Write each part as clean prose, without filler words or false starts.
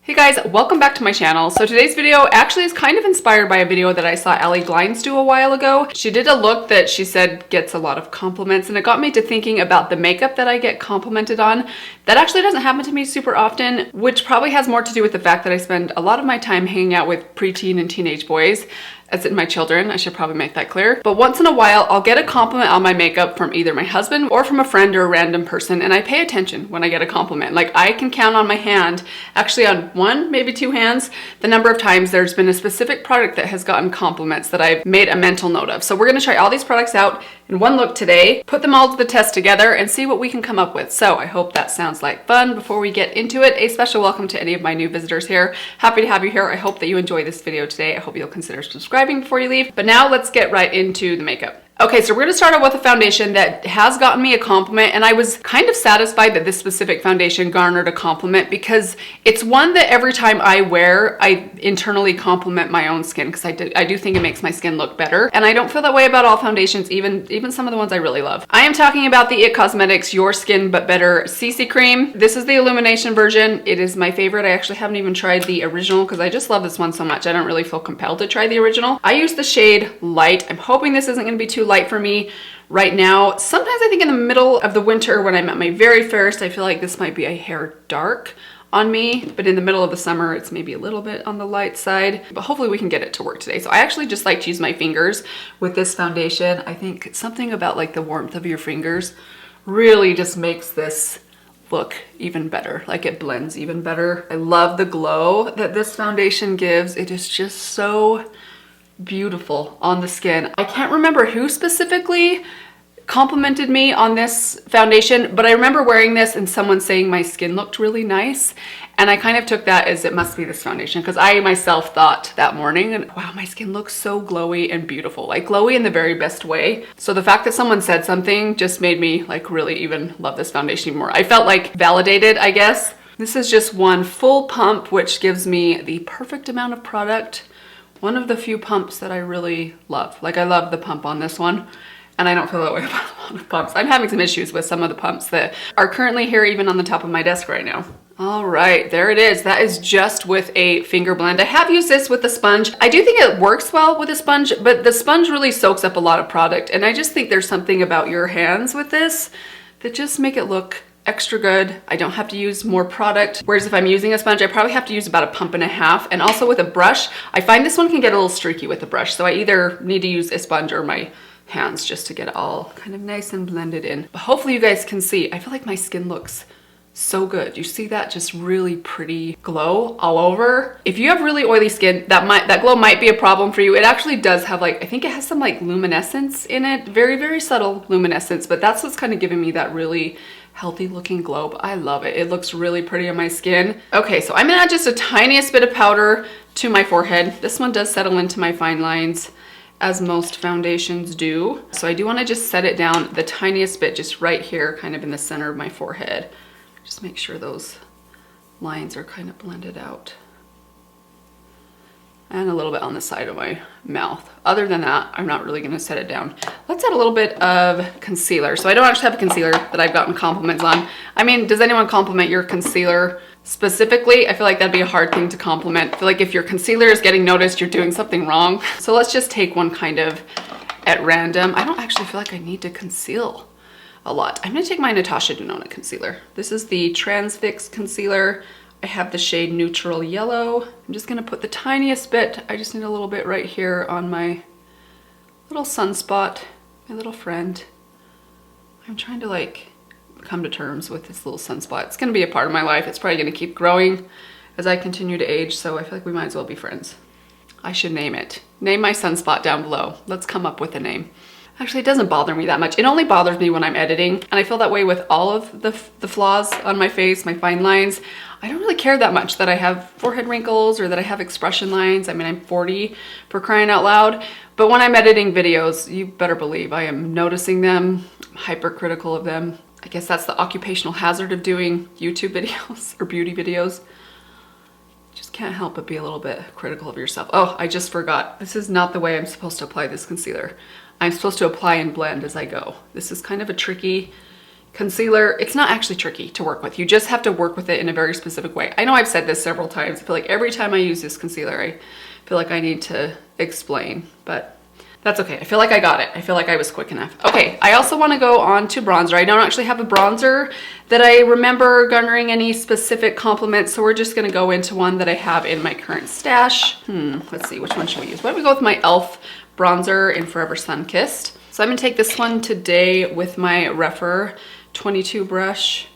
Hey guys, welcome back to my channel. So today's video actually is kind of inspired by a video that I saw Allie Glines do a while ago. She did a look that she said gets a lot of compliments, and it got me to thinking about the makeup that I get complimented on. That actually doesn't happen to me super often, which probably has more to do with the fact that I spend a lot of my time hanging out with preteen and teenage boys. As in my children, I should probably make that clear. But once in a while, I'll get a compliment on my makeup from either my husband or from a friend or a random person, and I pay attention when I get a compliment. Like, I can count on my hand, actually on one, maybe two hands, the number of times there's been a specific product that has gotten compliments that I've made a mental note of. So we're gonna try all these products out in one look today, put them all to the test together, and see what we can come up with. So I hope that sounds like fun. Before we get into it, a special welcome to any of my new visitors here. Happy to have you here. I hope that you enjoy this video today. I hope you'll consider subscribing before you leave. But now let's get right into the makeup. Okay, so we're gonna start out with a foundation that has gotten me a compliment, and I was kind of satisfied that this specific foundation garnered a compliment because it's one that every time I wear, I internally compliment my own skin because I do think it makes my skin look better. And I don't feel that way about all foundations, even some of the ones I really love. I am talking about the IT Cosmetics Your Skin But Better CC Cream. This is the illumination version. It is my favorite. I actually haven't even tried the original because I just love this one so much. I don't really feel compelled to try the original. I use the shade Light. I'm hoping this isn't gonna be too light for me right now. Sometimes I think in the middle of the winter when I'm at my very fairest, I feel like this might be a hair dark on me, but in the middle of the summer, it's maybe a little bit on the light side, but hopefully we can get it to work today. So I actually just like to use my fingers with this foundation. I think something about like the warmth of your fingers really just makes this look even better, like it blends even better. I love the glow that this foundation gives. It is just so beautiful on the skin. I can't remember who specifically complimented me on this foundation, but I remember wearing this and someone saying my skin looked really nice, and I kind of took that as it must be this foundation because I myself thought that morning, and wow, my skin looks so glowy and beautiful, like glowy in the very best way. So the fact that someone said something just made me like really even love this foundation even more. I felt like validated, I guess. This is just one full pump, which gives me the perfect amount of product. One of the few pumps that I really love. Like, I love the pump on this one, and I don't feel that way about a lot of pumps. I'm having some issues with some of the pumps that are currently here even on the top of my desk right now. All right, there it is. That is just with a finger blend. I have used this with a sponge. I do think it works well with a sponge, but the sponge really soaks up a lot of product, and I just think there's something about your hands with this that just make it look extra good. I don't have to use more product. Whereas if I'm using a sponge, I probably have to use about a pump and a half. And also with a brush, I find this one can get a little streaky with the brush. So I either need to use a sponge or my hands just to get it all kind of nice and blended in. But hopefully you guys can see, I feel like my skin looks so good. You see that just really pretty glow all over. If you have really oily skin, that glow might be a problem for you. It actually does have like, I think it has some like luminescence in it. Very, very subtle luminescence, but that's what's kind of giving me that really healthy looking glow. But I love it. It looks really pretty on my skin. Okay, so I'm gonna add just a tiniest bit of powder to my forehead. This one does settle into my fine lines as most foundations do. So I do wanna just set it down the tiniest bit just right here, kind of in the center of my forehead. Just make sure those lines are kind of blended out. And a little bit on the side of my mouth. Other than that, I'm not really gonna set it down. Let's add a little bit of concealer. So I don't actually have a concealer that I've gotten compliments on. I mean, does anyone compliment your concealer specifically? I feel like that'd be a hard thing to compliment. I feel like if your concealer is getting noticed, you're doing something wrong. So let's just take one kind of at random. I don't actually feel like I need to conceal a lot. I'm gonna take my Natasha Denona concealer. This is the Transfix concealer. I have the shade Neutral Yellow. I'm just gonna put the tiniest bit. I just need a little bit right here on my little sunspot, my little friend. I'm trying to like come to terms with this little sunspot. It's gonna be a part of my life. It's probably gonna keep growing as I continue to age, so I feel like we might as well be friends. I should name it. Name my sunspot down below. Let's come up with a name. Actually, it doesn't bother me that much. It only bothers me when I'm editing, and I feel that way with all of the flaws on my face, my fine lines. I don't really care that much that I have forehead wrinkles or that I have expression lines. I mean, I'm 40 for crying out loud. But when I'm editing videos, you better believe I am noticing them, I'm hypercritical of them. I guess that's the occupational hazard of doing YouTube videos or beauty videos. Just can't help but be a little bit critical of yourself. Oh, I just forgot. This is not the way I'm supposed to apply this concealer. I'm supposed to apply and blend as I go. This is kind of a tricky concealer, it's not actually tricky to work with. You just have to work with it in a very specific way. I know I've said this several times. I feel like every time I use this concealer, I feel like I need to explain, but that's okay. I feel like I got it. I feel like I was quick enough. Okay, I also want to go on to bronzer. I don't actually have a bronzer that I remember garnering any specific compliments, so we're just going to go into one that I have in my current stash. Let's see, which one should we use? Why don't we go with my e.l.f. bronzer in Forever Sun-Kissed. So I'm going to take this one today with my Rephr 22 brush.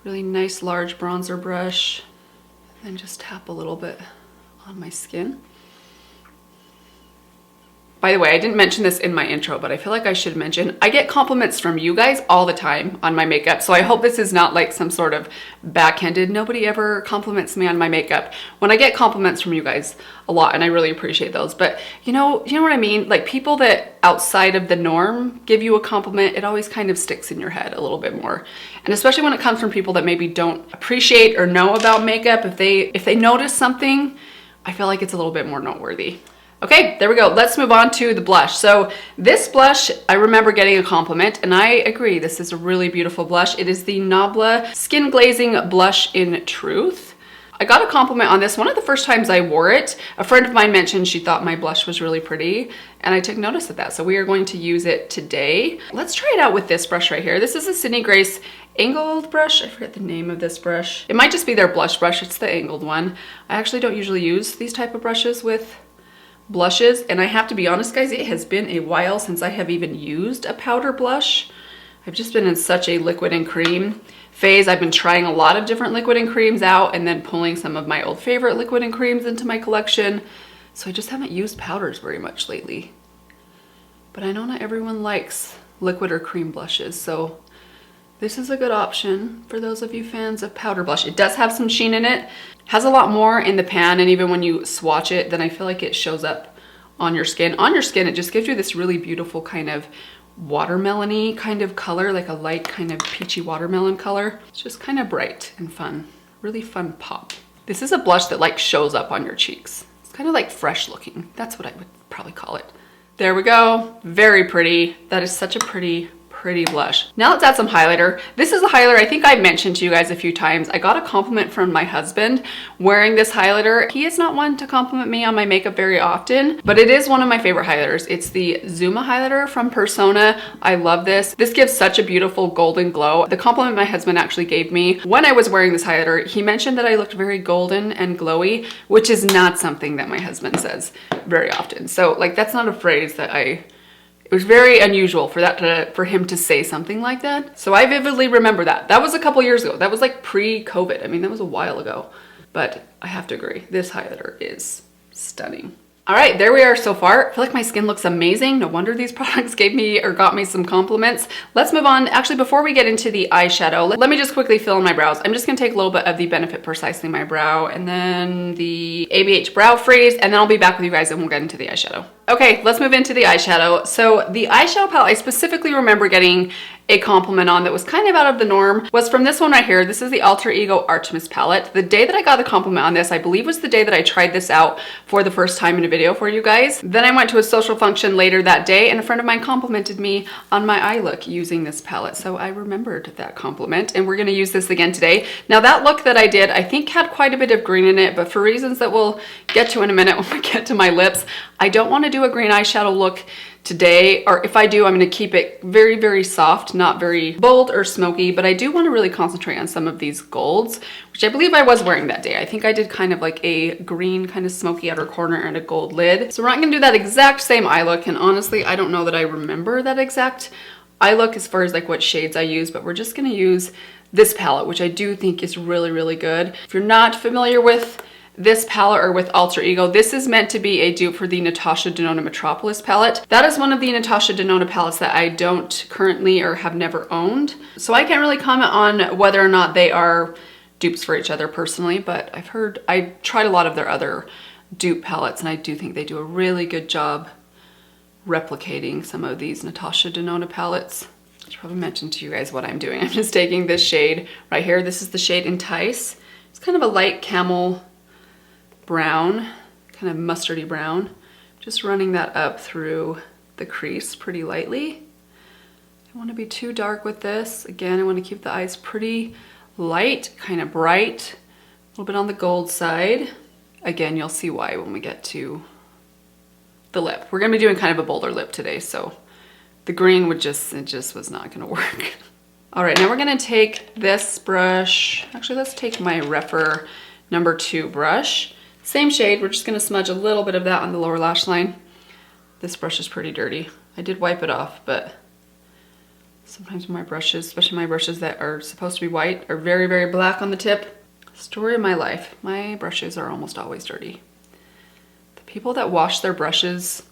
Really nice large bronzer brush. And just tap a little bit on my skin. By the way, I didn't mention this in my intro, but I feel like I should mention, I get compliments from you guys all the time on my makeup. So I hope this is not like some sort of backhanded, nobody ever compliments me on my makeup. When I get compliments from you guys a lot, and I really appreciate those, but you know what I mean? Like people that outside of the norm give you a compliment, it always kind of sticks in your head a little bit more. And especially when it comes from people that maybe don't appreciate or know about makeup, if they notice something, I feel like it's a little bit more noteworthy. Okay, there we go. Let's move on to the blush. So this blush, I remember getting a compliment, and I agree, this is a really beautiful blush. It is the Nabla Skin Glazing Blush in Truth. I got a compliment on this one of the first times I wore it. A friend of mine mentioned she thought my blush was really pretty, and I took notice of that. So we are going to use it today. Let's try it out with this brush right here. This is a Sydney Grace angled brush. I forget the name of this brush. It might just be their blush brush. It's the angled one. I actually don't usually use these type of brushes with blushes, and I have to be honest guys, it has been a while since I have even used a powder blush. I've just been in such a liquid and cream phase. I've been trying a lot of different liquid and creams out and then pulling some of my old favorite liquid and creams into my collection. So I just haven't used powders very much lately. But I know not everyone likes liquid or cream blushes, so this is a good option for those of you fans of powder blush. It does have some sheen in it, has a lot more in the pan, and even when you swatch it, then I feel like it shows up on your skin. On your skin, it just gives you this really beautiful kind of watermelon-y kind of color, like a light kind of peachy watermelon color. It's just kind of bright and fun, really fun pop. This is a blush that like shows up on your cheeks. It's kind of like fresh looking. That's what I would probably call it. There we go, very pretty. That is such a pretty blush. Now let's add some highlighter. This is a highlighter I think I mentioned to you guys a few times. I got a compliment from my husband wearing this highlighter. He is not one to compliment me on my makeup very often, but it is one of my favorite highlighters. It's the Zuma highlighter from Persona. I love this. This gives such a beautiful golden glow. The compliment my husband actually gave me when I was wearing this highlighter, he mentioned that I looked very golden and glowy, which is not something that my husband says very often. So like that's not a phrase that it was very unusual for him to say something like that. So I vividly remember that. That was a couple years ago. That was like pre-COVID. I mean, that was a while ago. But I have to agree, this highlighter is stunning. All right, there we are so far. I feel like my skin looks amazing. No wonder these products gave me or got me some compliments. Let's move on. Actually, before we get into the eyeshadow, let me just quickly fill in my brows. I'm just gonna take a little bit of the Benefit Precisely My Brow and then the ABH Brow Freeze, and then I'll be back with you guys and we'll get into the eyeshadow. Okay, let's move into the eyeshadow. So the eyeshadow palette I specifically remember getting a compliment on that was kind of out of the norm was from this one right here. This is the Alter Ego Artemis palette. The day that I got the compliment on this, I believe was the day that I tried this out for the first time in a video for you guys. Then I went to a social function later that day and a friend of mine complimented me on my eye look using this palette. So I remembered that compliment and we're gonna use this again today. Now that look that I did, I think had quite a bit of green in it, but for reasons that we'll get to in a minute when we get to my lips, I don't wanna do a green eyeshadow look today, or if I do, I'm going to keep it very, very soft, not very bold or smoky, but I do want to really concentrate on some of these golds, which I believe I was wearing that day. I think I did kind of like a green kind of smoky outer corner and a gold lid. So we're not going to do that exact same eye look, and honestly, I don't know that I remember that exact eye look as far as like what shades I use, but we're just going to use this palette, which I do think is really, really good. If you're not familiar with this palette or with Alter Ego, this is meant to be a dupe for the Natasha Denona Metropolis palette. That is one of the Natasha Denona palettes that I don't currently or have never owned. So I can't really comment on whether or not they are dupes for each other personally, but I tried a lot of their other dupe palettes and I do think they do a really good job replicating some of these Natasha Denona palettes. I should probably mention to you guys what I'm doing. I'm just taking this shade right here. This is the shade Entice. It's kind of a light camel brown, kind of mustardy brown. Just running that up through the crease pretty lightly. don't want to be too dark with this. Again, I want to keep the eyes pretty light, kind of bright, a little bit on the gold side. Again, you'll see why when we get to the lip. We're going to be doing kind of a bolder lip today, so the green would just, it just was not going to work. All right, now we're going to take this brush. Actually, let's take my Rephr number 2 brush. Same shade, we're just going to smudge a little bit of that on the lower lash line. This brush is pretty dirty. I did wipe it off, but sometimes my brushes, especially my brushes that are supposed to be white, are very, very black on the tip. Story of my life. My brushes are almost always dirty. The people that wash their brushes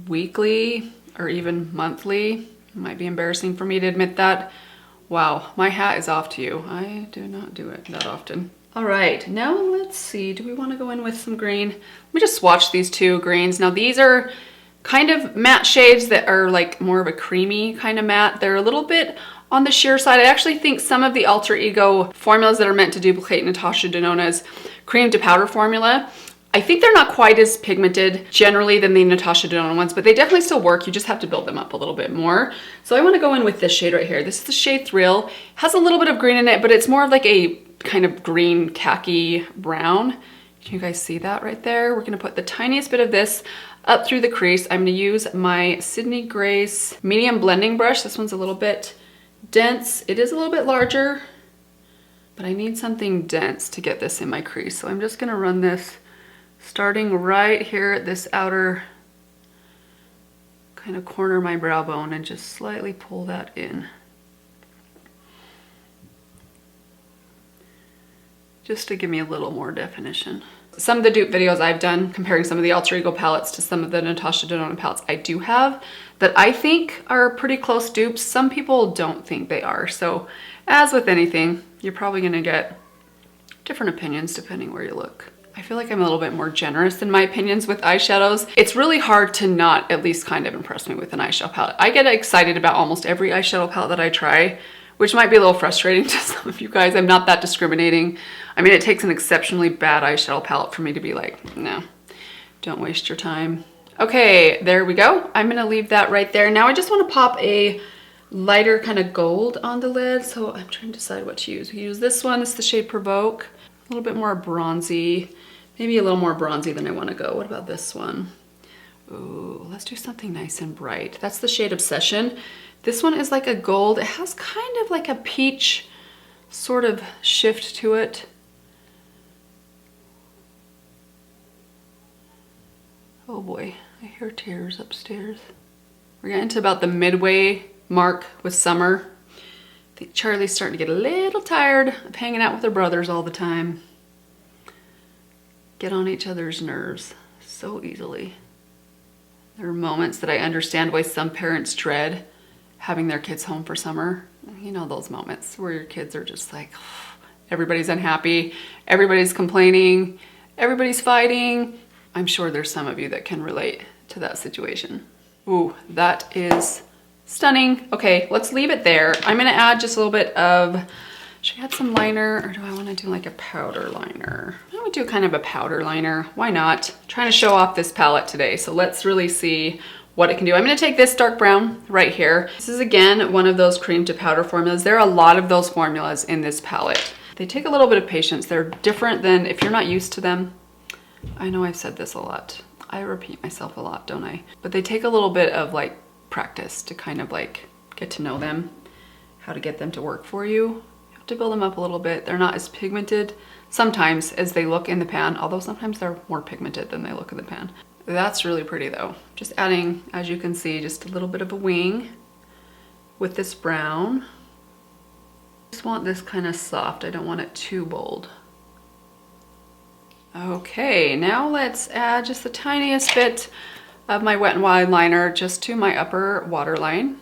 weekly or even monthly, it might be embarrassing for me to admit that. Wow, my hat is off to you. I do not do it that often. All right, now let's see. Do we want to go in with some green? Let me just swatch these 2 greens. Now these are kind of matte shades that are like more of a creamy kind of matte. They're a little bit on the sheer side. I actually think some of the Alter Ego formulas that are meant to duplicate Natasha Denona's cream to powder formula, I think they're not quite as pigmented generally than the Natasha Denona ones, but they definitely still work. You just have to build them up a little bit more. So I want to go in with this shade right here. This is the shade Thrill. It has a little bit of green in it, but it's more of like a kind of green khaki brown. Can you guys see that right there? We're going to put the tiniest bit of this up through the crease. I'm going to use my Sydney Grace medium blending brush. This one's a little bit dense. It is a little bit larger, but I need something dense to get this in my crease. So I'm just going to run this starting right here at this outer kind of corner of my brow bone and just slightly pull that in. Just to give me a little more definition. Some of the dupe videos I've done comparing some of the Alter Ego palettes to some of the Natasha Denona palettes I do have that I think are pretty close dupes. Some people don't think they are. So as with anything, you're probably gonna get different opinions depending where you look. I feel like I'm a little bit more generous in my opinions with eyeshadows. It's really hard to not at least kind of impress me with an eyeshadow palette. I get excited about almost every eyeshadow palette that I try, which might be a little frustrating to some of you guys. I'm not that discriminating. I mean, it takes an exceptionally bad eyeshadow palette for me to be like, no, don't waste your time. Okay, there we go. I'm gonna leave that right there. Now I just wanna pop a lighter kind of gold on the lid. So I'm trying to decide what to use. We use this one, it's the shade Provoke. A little bit more bronzy, maybe a little more bronzy than I wanna go. What about this one? Ooh, let's do something nice and bright. That's the shade Obsession. This one is like a gold. It has kind of like a peach sort of shift to it. Oh boy, I hear tears upstairs. We're getting to about the midway mark with summer. I think Charlie's starting to get a little tired of hanging out with her brothers all the time. Get on each other's nerves so easily. There are moments that I understand why some parents dread having their kids home for summer. You know those moments where your kids are just like, everybody's unhappy, everybody's complaining, everybody's fighting. I'm sure there's some of you that can relate to that situation. Ooh, that is stunning. Okay, let's leave it there. I'm gonna add just a little bit of, should I add some liner or do I wanna do like a powder liner? I would do kind of a powder liner. Why not? I'm trying to show off this palette today, so let's really see what it can do. I'm gonna take this dark brown right here. This is again one of those cream to powder formulas. There are a lot of those formulas in this palette. They take a little bit of patience. They're different than if you're not used to them. I know I've said this a lot. I repeat myself a lot, don't I? But they take a little bit of like practice to kind of like get to know them, how to get them to work for you. You have to build them up a little bit. They're not as pigmented sometimes as they look in the pan, although sometimes they're more pigmented than they look in the pan. That's really pretty though. Just adding, as you can see, just a little bit of a wing with this brown. Just want this kind of soft. I don't want it too bold. Okay, now let's add just the tiniest bit of my Wet n Wild liner just to my upper waterline.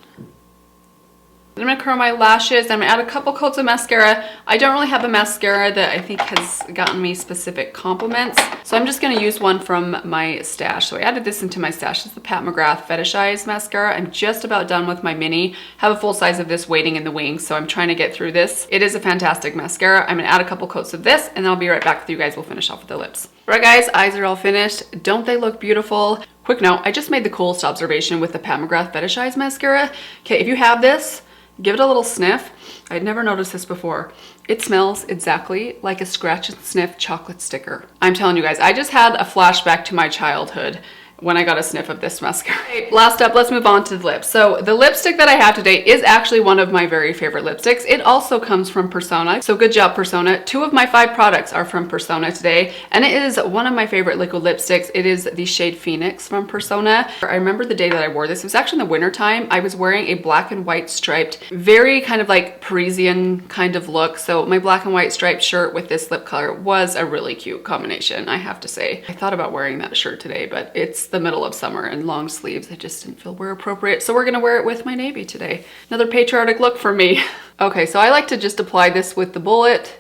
Then I'm gonna curl my lashes. I'm gonna add a couple coats of mascara. I don't really have a mascara that I think has gotten me specific compliments, so I'm just gonna use one from my stash. So I added this into my stash. It's the Pat McGrath Fetishize mascara. I'm just about done with my mini. Have a full size of this waiting in the wings, so I'm trying to get through this. It is a fantastic mascara. I'm gonna add a couple coats of this, and then I'll be right back with you guys. We'll finish off with the lips. All right, guys, eyes are all finished. Don't they look beautiful? Quick note, I just made the coolest observation with the Pat McGrath Fetishize mascara. Okay, if you have this, give it a little sniff. I'd never noticed this before. It smells exactly like a scratch and sniff chocolate sticker. I'm telling you guys, I just had a flashback to my childhood when I got a sniff of this mascara. Okay, last up, let's move on to the lips. So the lipstick that I have today is actually one of my very favorite lipsticks. It also comes from Persona, so good job, Persona. 2 of my 5 products are from Persona today, and it is one of my favorite liquid lipsticks. It is the shade Phoenix from Persona. I remember the day that I wore this. It was actually in the winter time. I was wearing a black and white striped, very kind of like Parisian kind of look. So my black and white striped shirt with this lip color was a really cute combination, I have to say. I thought about wearing that shirt today, but it's the middle of summer and long sleeves. I just didn't feel were appropriate. So we're gonna wear it with my navy today. Another patriotic look for me. Okay, so I like to just apply this with the bullet,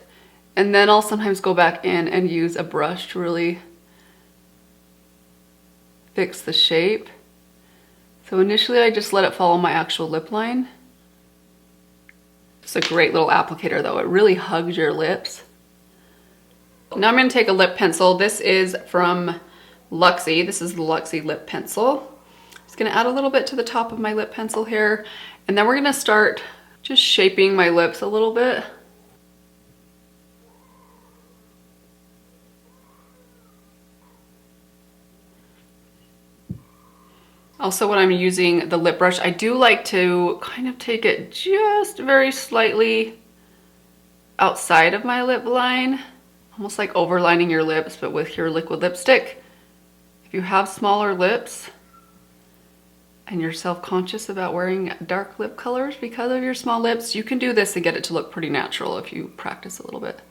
and then I'll sometimes go back in and use a brush to really fix the shape. So initially I just let it follow my actual lip line. It's a great little applicator though. It really hugs your lips. Now I'm gonna take a lip pencil. This is from Luxie. This is the Luxie lip pencil. Just gonna add a little bit to the top of my lip pencil here, and then we're gonna start just shaping my lips a little bit. Also, when I'm using the lip brush, I do like to kind of take it just very slightly outside of my lip line, almost like overlining your lips, but with your liquid lipstick. If you have smaller lips and you're self-conscious about wearing dark lip colors because of your small lips, you can do this and get it to look pretty natural if you practice a little bit.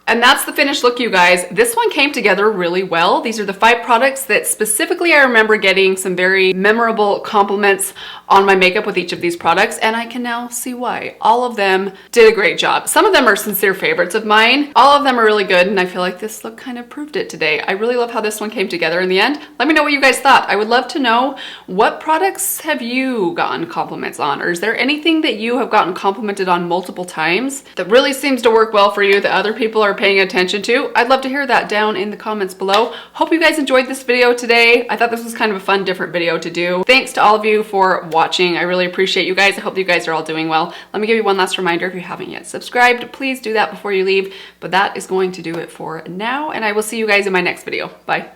And that's the finished look, you guys. This one came together really well. These are the 5 products that specifically I remember getting some very memorable compliments on my makeup with each of these products, and I can now see why. All of them did a great job. Some of them are sincere favorites of mine. All of them are really good, and I feel like this look kind of proved it today. I really love how this one came together in the end. Let me know what you guys thought. I would love to know, what products have you gotten compliments on? Or is there anything that you have gotten complimented on multiple times that really seems to work well for you that other people are paying attention to? I'd love to hear that down in the comments below. Hope you guys enjoyed this video today. I thought this was kind of a fun, different video to do. Thanks to all of you for watching. I really appreciate you guys. I hope you guys are all doing well. Let me give you one last reminder. If you haven't yet subscribed, please do that before you leave. But that is going to do it for now, and I will see you guys in my next video. Bye.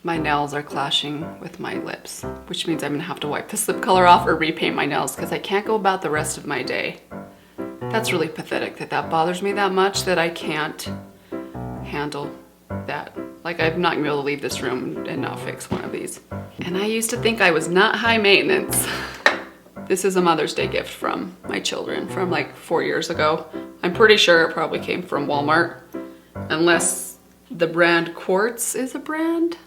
My nails are clashing with my lips, which means I'm gonna have to wipe this lip color off or repaint my nails because I can't go about the rest of my day. That's really pathetic that that bothers me that much that I can't handle that. Like, I'm not gonna be able to leave this room and not fix one of these. And I used to think I was not high maintenance. This is a Mother's Day gift from my children from like 4 years ago. I'm pretty sure it probably came from Walmart, unless the brand Quartz is a brand.